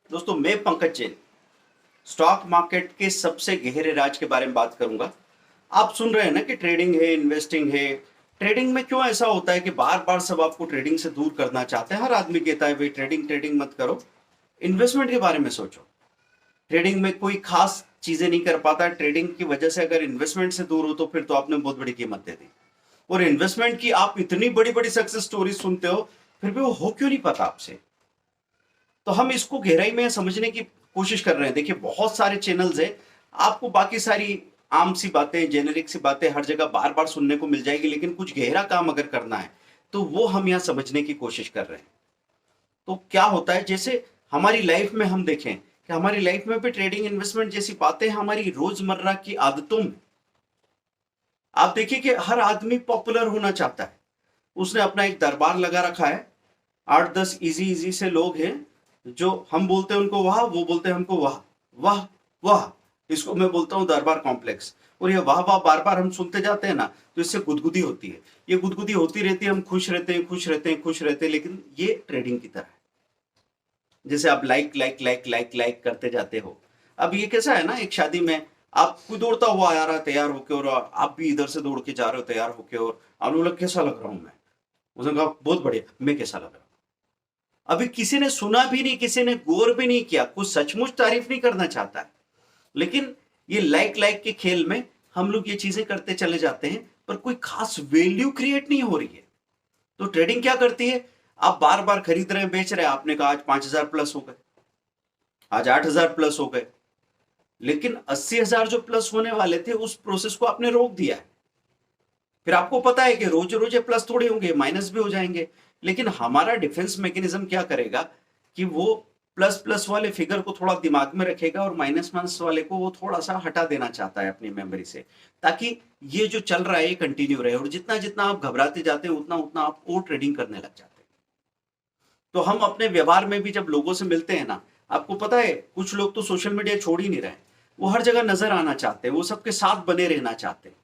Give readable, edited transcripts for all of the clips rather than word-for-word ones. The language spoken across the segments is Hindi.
दोस्तों मैं पंकज जैन स्टॉक मार्केट के सबसे गहरे राज के बारे में बात करूंगा। आप सुन रहे हैं ना कि ट्रेडिंग है, इन्वेस्टिंग है। ट्रेडिंग में क्यों ऐसा होता है कि बार बार सब आपको ट्रेडिंग से दूर करना चाहते हैं। हर आदमी कहता है भाई ट्रेडिंग ट्रेडिंग मत करो, इन्वेस्टमेंट के बारे में सोचो। ट्रेडिंग में कोई खास चीजें नहीं कर पाता। ट्रेडिंग की वजह से अगर इन्वेस्टमेंट से दूर हो तो फिर तो आपने बहुत बड़ी कीमत दे दी। और इन्वेस्टमेंट की आप इतनी बड़ी बड़ी सक्सेस स्टोरी सुनते हो, फिर भी वो हो क्यों नहीं पाता आपसे। तो हम इसको गहराई में समझने की कोशिश कर रहे हैं। देखिए बहुत सारे चैनल्स है, आपको बाकी सारी आम सी बातें, जेनेरिक सी बातें हर जगह बार बार सुनने को मिल जाएगी, लेकिन कुछ गहरा काम अगर करना है तो वो हम यहां समझने की कोशिश कर रहे हैं। तो क्या होता है, जैसे हमारी लाइफ में हम देखें कि हमारी लाइफ में भी ट्रेडिंग इन्वेस्टमेंट जैसी बातें हमारी रोजमर्रा की आदतों में। आप देखिए कि हर आदमी पॉपुलर होना चाहता है। उसने अपना एक दरबार लगा रखा है। 8-10 इजी इजी से लोग हैं जो हम बोलते हैं उनको वाह, वो बोलते हैं हमको वाह वाह वाह। इसको मैं बोलता हूं दरबार कॉम्प्लेक्स। और ये वाह वाह बार बार हम सुनते जाते हैं ना, तो इससे गुदगुदी होती है। ये गुदगुदी होती रहती है, हम खुश रहते हैं खुश रहते हैं खुश रहते हैं। लेकिन ये ट्रेडिंग की तरह है, जैसे आप like like like like like करते जाते हो। अब ये कैसा है ना, एक शादी में आप कोई दौड़ता हुआ आ रहा है तैयार होके, और आप भी इधर से दौड़ के जा रहे हो तैयार होके, और आप लोग कैसा लग रहा हूं मैं। उसने कहा बहुत बढ़िया, मैं कैसा लग रहा हूं। अभी किसी ने सुना भी नहीं, किसी ने गौर भी नहीं किया, कुछ सचमुच तारीफ नहीं करना चाहता है। लेकिन ये लाइक लाइक के खेल में हम लोग ये चीजें करते चले जाते हैं, पर कोई खास वैल्यू क्रिएट नहीं हो रही है। तो ट्रेडिंग क्या करती है, आप बार बार खरीद रहे हैं बेच रहे हैं। आपने कहा आज 5,000 प्लस हो गए, आज 8,000 प्लस हो गए, लेकिन 80,000 जो प्लस होने वाले थे उस प्रोसेस को आपने रोक दिया है। फिर आपको पता है कि रोज रोज ये प्लस थोड़े होंगे, माइनस भी हो जाएंगे। लेकिन हमारा डिफेंस मैकेनिज्म क्या करेगा कि वो प्लस प्लस वाले फिगर को थोड़ा दिमाग में रखेगा और माइनस माइनस वाले को वो थोड़ा सा हटा देना चाहता है अपनी मेमोरी से, ताकि ये जो चल रहा है ये कंटिन्यू रहे। और जितना जितना आप घबराते जाते हैं उतना उतना आप और ट्रेडिंग करने लग जाते हैं। तो हम अपने व्यवहार में भी जब लोगों से मिलते हैं ना, आपको पता है कुछ लोग तो सोशल मीडिया छोड़ ही नहीं रहे। वो हर जगह नजर आना चाहते हैं, वो सबके साथ बने रहना चाहते हैं।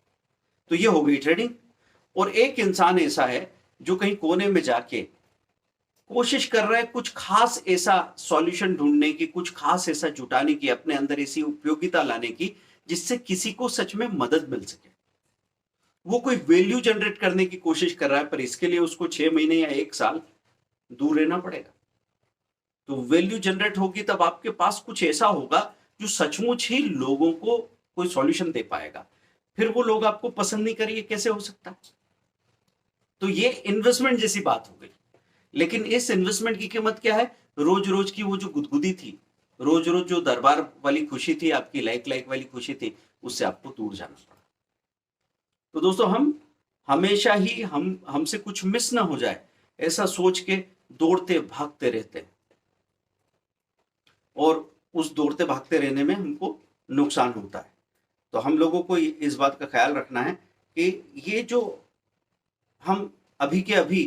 तो ये हो गई ट्रेडिंग। और एक इंसान ऐसा है जो कहीं कोने में जाके कोशिश कर रहा है कुछ खास ऐसा सॉल्यूशन ढूंढने की, कुछ खास ऐसा जुटाने की, अपने अंदर ऐसी उपयोगिता लाने की जिससे किसी को सच में मदद मिल सके। वो कोई वैल्यू जनरेट करने की कोशिश कर रहा है, पर इसके लिए उसको 6 महीने या 1 साल दूर रहना पड़ेगा। तो वैल्यू जनरेट होगी तब आपके पास कुछ ऐसा होगा जो सचमुच ही लोगों को कोई सॉल्यूशन दे पाएगा। फिर वो लोग आपको पसंद नहीं करेंगे, कैसे हो सकता है। तो ये इन्वेस्टमेंट जैसी बात हो गई। लेकिन इस इन्वेस्टमेंट की कीमत क्या है, रोज रोज की वो जो गुदगुदी थी, रोज रोज जो दरबार वाली खुशी थी, आपकी लाइक लाइक वाली खुशी थी, उससे आपको दूर जाना पड़ा। तो दोस्तों हम हमेशा ही हमसे कुछ मिस ना हो जाए ऐसा सोच के दौड़ते भागते रहते हैं, और उस दौड़ते भागते रहने में हमको नुकसान होता है। तो हम लोगों को इस बात का ख्याल रखना है कि ये जो हम अभी के अभी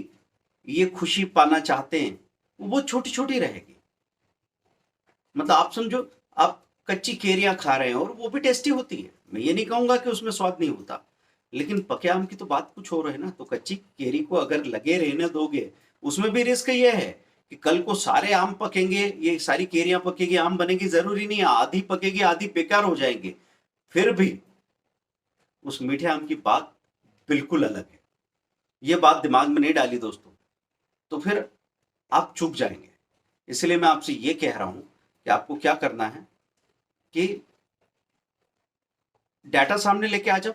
ये खुशी पाना चाहते हैं वो छोटी छोटी रहेगी। मतलब आप समझो, आप कच्ची केरियां खा रहे हैं और वो भी टेस्टी होती है, मैं ये नहीं कहूंगा कि उसमें स्वाद नहीं होता। लेकिन पके आम की तो बात कुछ और है ना। तो कच्ची केरी को अगर लगे रहने दोगे, उसमें भी रिस्क ये है कि कल को सारे आम पकेंगे, ये सारी केरियां पकेगी, आम बनेगी, जरूरी नहीं है आधी पकेगी आधी बेकार हो जाएंगे। फिर भी उस मीठे आम की बात बिल्कुल अलग है। ये बात दिमाग में नहीं डाली दोस्तों, तो फिर आप चूक जाएंगे। इसलिए मैं आपसे ये कह रहा हूं कि आपको क्या करना है कि डाटा सामने लेके आ जाओ।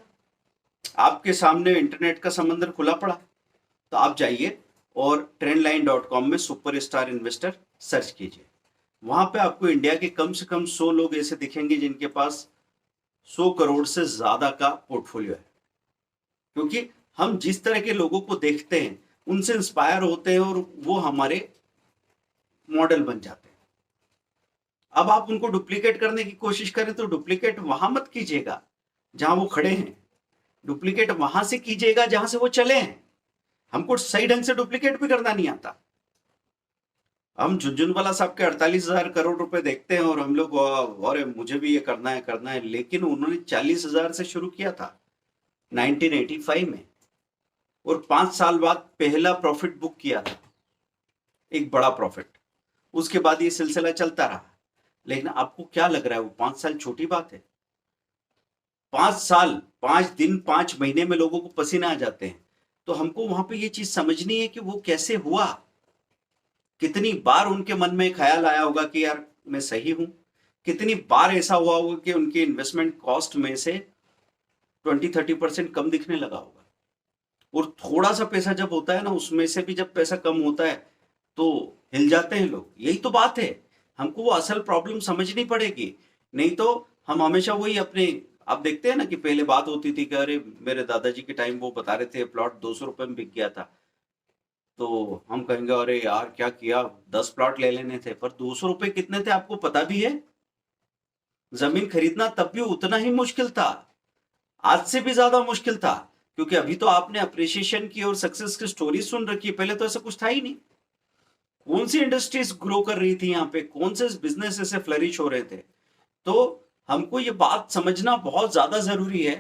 आपके सामने इंटरनेट का समंदर खुला पड़ा, तो आप जाइए और trendline.com में सुपर स्टार इन्वेस्टर सर्च कीजिए। वहां पे आपको इंडिया के कम से कम 100 लोग ऐसे दिखेंगे जिनके पास 100 करोड़ से ज्यादा का पोर्टफोलियो है। क्योंकि हम जिस तरह के लोगों को देखते हैं उनसे इंस्पायर होते हैं और वो हमारे मॉडल बन जाते हैं। अब आप उनको डुप्लीकेट करने की कोशिश करें तो डुप्लीकेट वहां मत कीजिएगा जहां वो खड़े हैं, डुप्लीकेट वहां से कीजिएगा जहां से वो चले हैं। हमको सही ढंग से डुप्लीकेट भी करना नहीं आता। हम झुनझुनवाला साहब के 48,000 करोड़ रुपए देखते हैं और हम लोग अरे मुझे भी ये करना है, लेकिन उन्होंने 40,000 से शुरू किया था 1985 में, और 5 साल बाद पहला प्रॉफिट बुक किया था, एक बड़ा प्रॉफिट। उसके बाद ये सिलसिला चलता रहा। लेकिन आपको क्या लग रहा है वो 5 साल छोटी बात है? 5 साल, 5 दिन, 5 महीने में लोगों को पसीने आ जाते हैं। तो हमको वहां पे ये चीज समझनी है कि वो कैसे हुआ। कितनी बार उनके मन में ख्याल आया होगा कि यार मैं सही हूं। कितनी बार ऐसा हुआ होगा कि उनके इन्वेस्टमेंट कॉस्ट में से 20-30% कम दिखने लगा होगा। और थोड़ा सा पैसा जब होता है ना, उसमें से भी जब पैसा कम होता है तो हिल जाते हैं लोग। यही तो बात है। हमको वो असल प्रॉब्लम समझनी पड़ेगी। नहीं तो हम हमेशा वही अपने, आप देखते हैं ना कि पहले बात होती थी कि अरे मेरे दादाजी के टाइम वो बता रहे थे प्लॉट 200 रुपए में बिक गया था, तो हम कहेंगे अरे यार क्या किया, 10 प्लॉट ले लेने थे। पर 200 रुपए कितने थे आपको पता भी है? जमीन खरीदना तब भी उतना ही मुश्किल था, आज से भी ज्यादा मुश्किल था। क्योंकि अभी तो आपने अप्रिसिएशन की और सक्सेस की स्टोरी सुन रखी है, पहले तो ऐसा कुछ था ही नहीं। कौन सी इंडस्ट्रीज ग्रो कर रही थी यहाँ पे, कौन से बिजनेस ऐसे फ्लरिश हो रहे थे। तो हमको ये बात समझना बहुत ज्यादा जरूरी है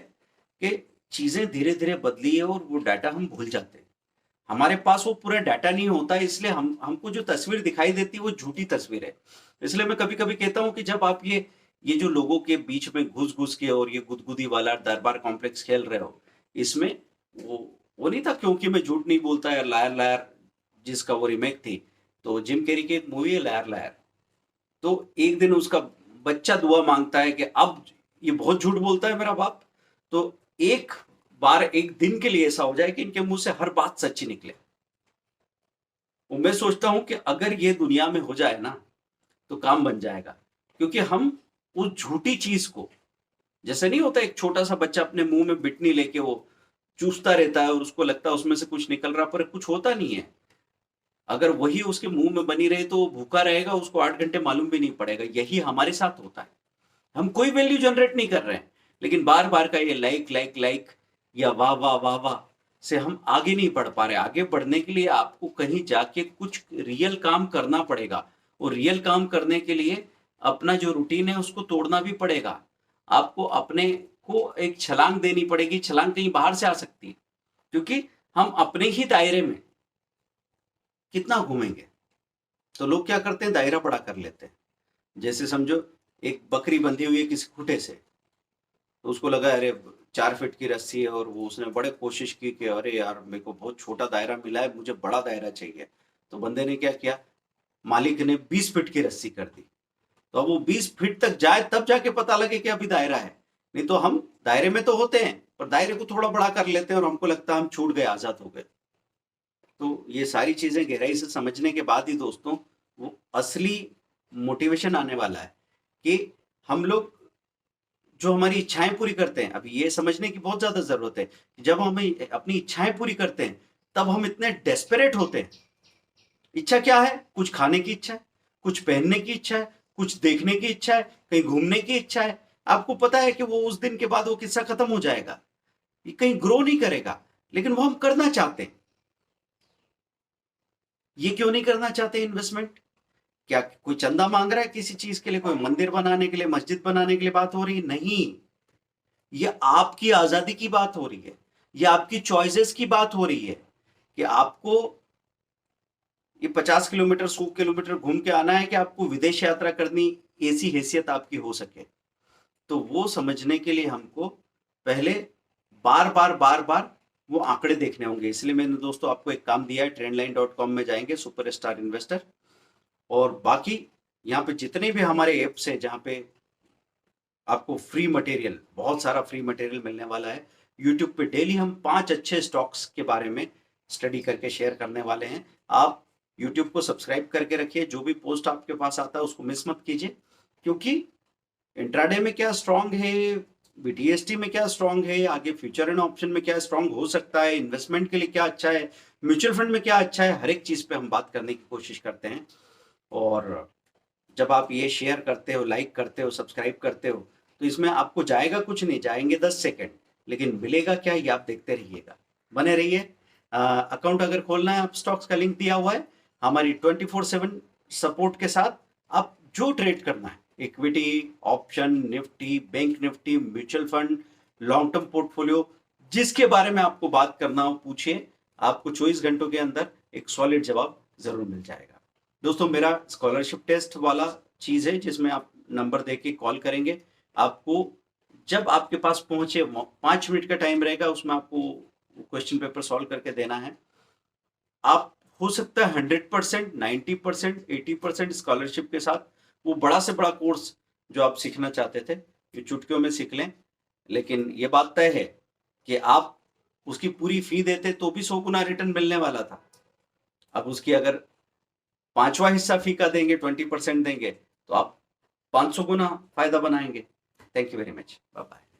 कि चीजें धीरे धीरे बदली है और वो डाटा हम भूल जाते हैं। हमारे पास वो पूरा डाटा नहीं होता है, इसलिए हमको जो तस्वीर दिखाई देती है वो झूठी तस्वीर है। इसलिए मैं कभी कभी कहता हूँ कि जब आप ये जो लोगों के बीच में घुस घुस के और ये गुदगुदी वाला दरबार कॉम्प्लेक्स खेल रहे हो, इसमें वो वो नहीं था क्योंकि मैं झूठ नहीं बोलता है, लायर लायर जिसका वो रीमेक थी। तो जिम कैरी की एक मूवी है लायर लायर। तो एक दिन उसका बच्चा दुआ मांगता है कि अब ये बहुत झूठ बोलता है मेरा बाप, तो एक बार एक दिन के लिए ऐसा हो जाए कि इनके मुंह से हर बात सच्ची निकले। और मैं सोचता हूं कि अगर ये दुनिया में हो जाए ना तो काम बन जाएगा। क्योंकि हम उस झूठी चीज को, जैसे नहीं होता एक छोटा सा बच्चा अपने मुंह में बिटनी लेके वो चूसता रहता है और उसको लगता है उसमें से कुछ निकल रहा, पर कुछ होता नहीं है। अगर वही उसके मुंह में बनी रहे तो वो भूखा रहेगा, उसको 8 घंटे मालूम भी नहीं पड़ेगा। यही हमारे साथ होता है। हम कोई वैल्यू जनरेट नहीं कर रहे हैं, लेकिन बार बार का ये लाइक लाइक लाइक या वाह वाह वाह वाह से हम आगे नहीं बढ़ पा रहे। आगे बढ़ने के लिए आपको कहीं जाके कुछ रियल काम करना पड़ेगा। और रियल काम करने के लिए अपना जो रूटीन है उसको तोड़ना भी पड़ेगा। आपको अपने को एक छलांग देनी पड़ेगी। छलांग कहीं बाहर से आ सकती है, क्योंकि हम अपने ही दायरे में कितना घूमेंगे। तो लोग क्या करते हैं, दायरा बड़ा कर लेते हैं। जैसे समझो एक बकरी बंधी हुई है किसी खूंटे से, तो उसको लगा अरे 4 फीट की रस्सी है, और वो उसने बड़े कोशिश की कि अरे यार मेरे को बहुत छोटा दायरा मिला है, मुझे बड़ा दायरा चाहिए। तो बंदे ने क्या किया, मालिक ने 20 फीट की रस्सी कर दी। तो अब वो 20 फीट तक जाए तब जाके पता लगे कि अभी दायरा है। नहीं तो हम दायरे में तो होते हैं पर दायरे को थोड़ा बड़ा कर लेते हैं और हमको लगता है हम छूट गए, आजाद हो गए। तो ये सारी चीजें गहराई से समझने के बाद ही दोस्तों वो असली मोटिवेशन आने वाला है कि हम लोग जो हमारी इच्छाएं पूरी करते हैं। अभी ये समझने की बहुत ज्यादा जरूरत है कि जब हम अपनी इच्छाएं पूरी करते हैं तब हम इतने डेस्परेट होते हैं। इच्छा क्या है, कुछ खाने की इच्छा है, कुछ पहनने की इच्छा है, कुछ देखने की इच्छा है, कहीं घूमने की इच्छा है। आपको पता है कि वो उस दिन के बाद वो किस्सा खत्म हो जाएगा, ये कहीं ग्रो नहीं करेगा, लेकिन वो हम करना चाहते हैं। ये क्यों नहीं करना चाहते इन्वेस्टमेंट? क्या कोई चंदा मांग रहा है किसी चीज के लिए, कोई मंदिर बनाने के लिए, मस्जिद बनाने के लिए बात हो रही है? नहीं, ये आपकी आजादी की बात हो रही है। ये आपकी चॉइसेस की बात हो रही है कि आपको ये 50 किलोमीटर 100 किलोमीटर घूम के आना है कि आपको विदेश यात्रा करनी, ऐसी हैसियत आपकी हो सके। तो वो समझने के लिए हमको पहले बार बार वो आंकड़े देखने होंगे। इसलिए मैंने दोस्तों आपको एक काम दिया है, ट्रेंडलाइन.com में जाएंगे, सुपरस्टार इन्वेस्टर, और बाकी यहाँ पे जितने भी हमारे एप्स हैं जहाँ पे आपको फ्री मटेरियल, बहुत सारा फ्री मटेरियल मिलने वाला है। यूट्यूब पे डेली हम 5 अच्छे स्टॉक्स के बारे में स्टडी करके शेयर करने वाले हैं। आप यूट्यूब को सब्सक्राइब करके रखिए, जो भी पोस्ट आपके पास आता है उसको मिस मत कीजिए। क्योंकि इंट्राडे में क्या स्ट्रांग है, बीटीएसटी में क्या स्ट्रांग है, आगे फ्यूचर एंड ऑप्शन में क्या स्ट्रांग हो सकता है, इन्वेस्टमेंट के लिए क्या अच्छा है, म्यूचुअल फंड में क्या अच्छा है, हर एक चीज पे हम बात करने की कोशिश करते हैं। और जब आप ये शेयर करते हो, लाइक करते हो, सब्सक्राइब करते हो, तो इसमें आपको जाएगा कुछ नहीं, जाएंगे 10 सेकंड, लेकिन मिलेगा क्या ये आप देखते रहिएगा, बने रहिए। अकाउंट अगर खोलना है, आप स्टॉक्स का लिंक दिया हुआ है, हमारी 24/7 सपोर्ट के साथ आप जो ट्रेड करना है, equity, option, Nifty, bank Nifty, mutual fund, long term portfolio, जिसके बारे में आपको बात करना हो पूछिए, आपको 24 घंटों के अंदर एक सॉलिड जवाब जरूर मिल जाएगा। दोस्तों मेरा स्कॉलरशिप टेस्ट वाला चीज़ है जिसमें आप नंबर दे के कॉल करेंगे, आपको जब आपके पास पहुंचे 5 मिनट का टाइम रहेगा, उसमें आपको क्वेश्चन पेपर सॉल्व करके देना है। आप हो सकता है 100%, 90%, 80% स्कॉलरशिप के साथ वो बड़ा से बड़ा कोर्स जो आप सीखना चाहते थे ये चुटकियों में सीख लें। लेकिन ये बात तय है कि आप उसकी पूरी फी देते तो भी 100 गुना रिटर्न मिलने वाला था। अब उसकी अगर 5वां हिस्सा फी का देंगे, 20% देंगे, तो आप 500 गुना फायदा बनाएंगे। Thank you very much, bye bye.